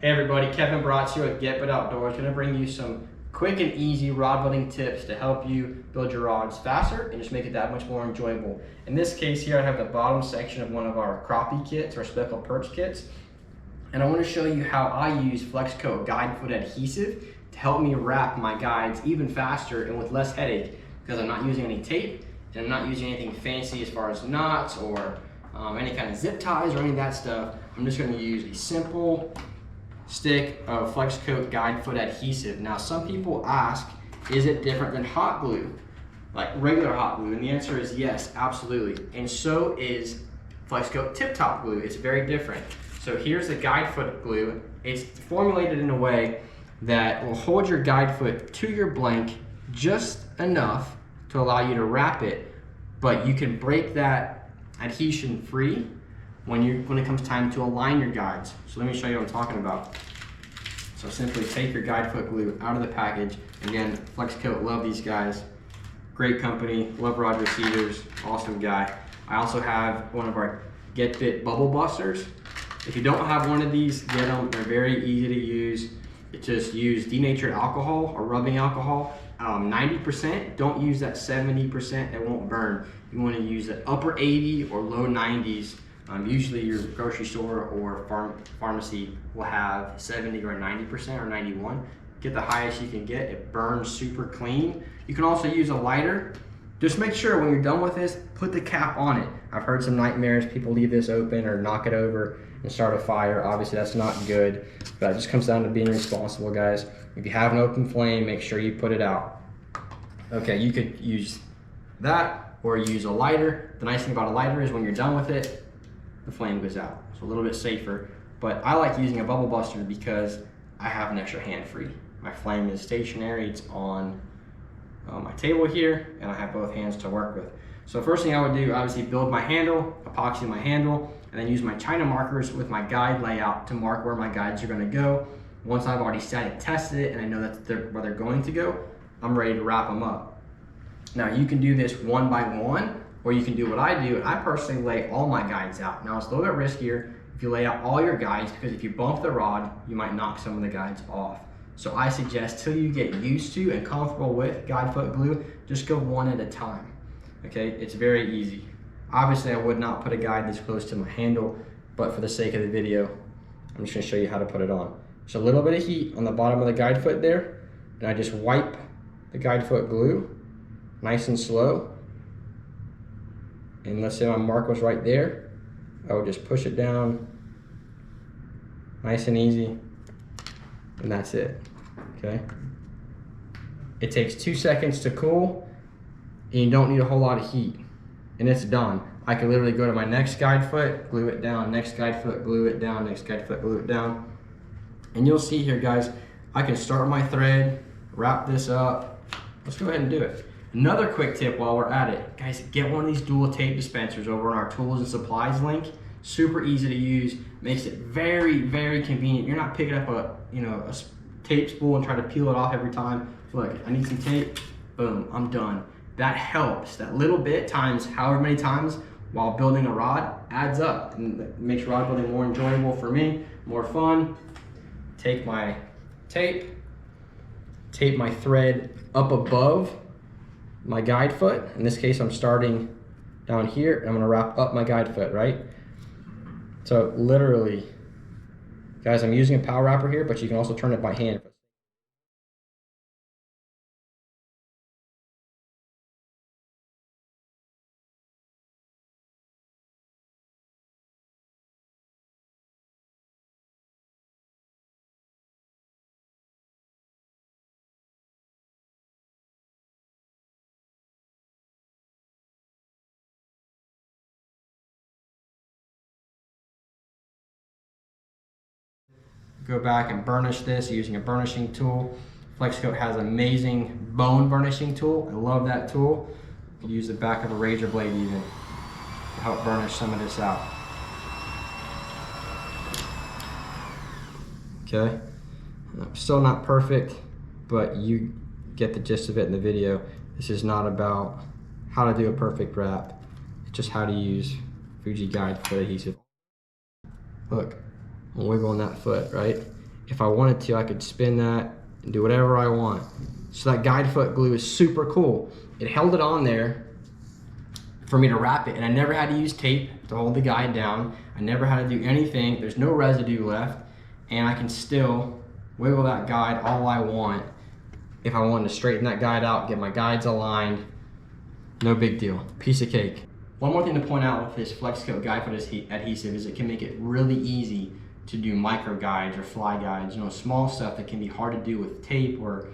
Hey everybody, Kevin brought you at Get But Outdoors. Going to bring you some quick and easy rod building tips to help you build your rods faster and just make it that much more enjoyable. In this case here, I have the bottom section of one of our crappie kits or speckled perch kits. And I want to show you how I use Flex Coat Guide Adhesive to help me wrap my guides even faster and with less headache, because I'm not using any tape and I'm not using anything fancy as far as knots or any kind of zip ties or any of that stuff. I'm just going to use a simple stick of Flex Coat Guide Adhesive. Now some people ask, is it different than hot glue, like regular hot glue? And the answer is yes, absolutely. And so is Flex Coat Tip Top glue. It's very different. So here's the guide foot glue. It's formulated in a way that will hold your guide foot to your blank just enough to allow you to wrap it, but you can break that adhesion free when it comes time to align your guides. So let me show you what I'm talking about. So simply take your guide foot glue out of the package. Again, Flex Coat, love these guys. Great company, love Roger Cedars, awesome guy. I also have one of our Get Bit bubble busters. If you don't have one of these, get them. They're very easy to use. Just use denatured alcohol or rubbing alcohol. 90%, don't use that 70%, it won't burn. You want to use the upper 80 or low 90s. Usually your grocery store or pharmacy will have 70 or 90% or 91. Get the highest you can get. It burns super clean. You can also use a lighter. Just make sure when you're done with this, put the cap on it. I've heard some nightmares. People leave this open or knock it over and start a fire. Obviously that's not good, but it just comes down to being responsible, guys. If you have an open flame, make sure you put it out. Okay, you could use that or use a lighter. The nice thing about a lighter is when you're done with it, the flame goes out. It's a little bit safer, but I like using a bubble buster because I have an extra hand free. My flame is stationary, it's on my table here, and I have both hands to work with. So first thing I would do, obviously build my handle, epoxy my handle, and then use my China markers with my guide layout to mark where my guides are gonna go. Once I've already static tested it and I know that where they're going to go, I'm ready to wrap them up. Now you can do this one by one, or you can do what I do. I personally lay all my guides out. Now it's a little bit riskier if you lay out all your guides, because if you bump the rod, you might knock some of the guides off. So I suggest till you get used to and comfortable with guide foot glue, just go one at a time. Okay, it's very easy. Obviously I would not put a guide this close to my handle, but for the sake of the video, I'm just gonna show you how to put it on. So a little bit of heat on the bottom of the guide foot there, and I just wipe the guide foot glue, nice and slow. And let's say my mark was right there, I would just push it down, nice and easy, and that's it, okay? It takes 2 seconds to cool, and you don't need a whole lot of heat, and it's done. I can literally go to my next guide foot, glue it down, next guide foot, glue it down, next guide foot, glue it down. And you'll see here, guys, I can start my thread, wrap this up. Let's go ahead and do it. Another quick tip while we're at it, guys, get one of these dual tape dispensers over on our tools and supplies link. Super easy to use, makes it very, very convenient. You're not picking up a tape spool and trying to peel it off every time. Look, I need some tape, boom, I'm done. That helps. That little bit times however many times while building a rod adds up, and it makes rod building more enjoyable for me, more fun. Take my tape my thread up above my guide foot. In this case, I'm starting down here, and I'm gonna wrap up my guide foot, right? So literally, guys, I'm using a power wrapper here, but you can also turn it by hand. Go back and burnish this using a burnishing tool. Flex Coat has amazing bone burnishing tool. I love that tool. You can use the back of a razor blade even to help burnish some of this out. Okay, still not perfect, but you get the gist of it in the video. This is not about how to do a perfect wrap. It's just how to use Fuji Guide Foot Adhesive. Look, I'm wiggling that foot, right? if I wanted to, I could spin that and do whatever I want. So that guide foot glue is super cool. It held it on there for me to wrap it, and I never had to use tape to hold the guide down. I never had to do anything. There's no residue left, and I can still wiggle that guide all I want. If I wanted to straighten that guide out, get my guides aligned, no big deal, piece of cake. One more thing to point out with this Flex Coat Guide Foot Adhesive is it can make it really easy to do micro guides or fly guides, small stuff that can be hard to do with tape or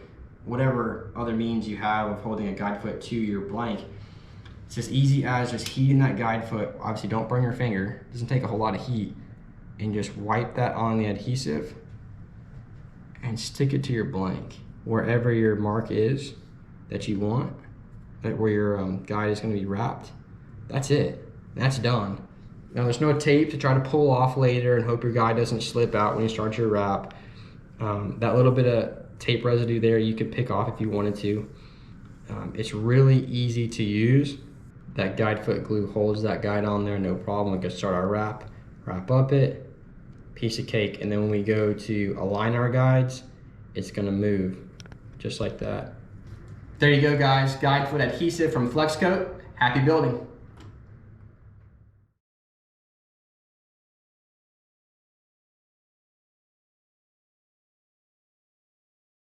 whatever other means you have of holding a guide foot to your blank. It's as easy as just heating that guide foot. Obviously don't burn your finger, it doesn't take a whole lot of heat, and just wipe that on the adhesive and stick it to your blank wherever your mark is that you want, where your guide is going to be wrapped. That's it, that's done. Now there's no tape to try to pull off later and hope your guide doesn't slip out when you start your wrap. That little bit of tape residue there you could pick off if you wanted to. It's really easy to use. That guide foot glue holds that guide on there, no problem. We can start our wrap up it, piece of cake. And then when we go to align our guides, it's gonna move just like that. There you go, guys. Guide foot adhesive from Flex Coat. Happy building.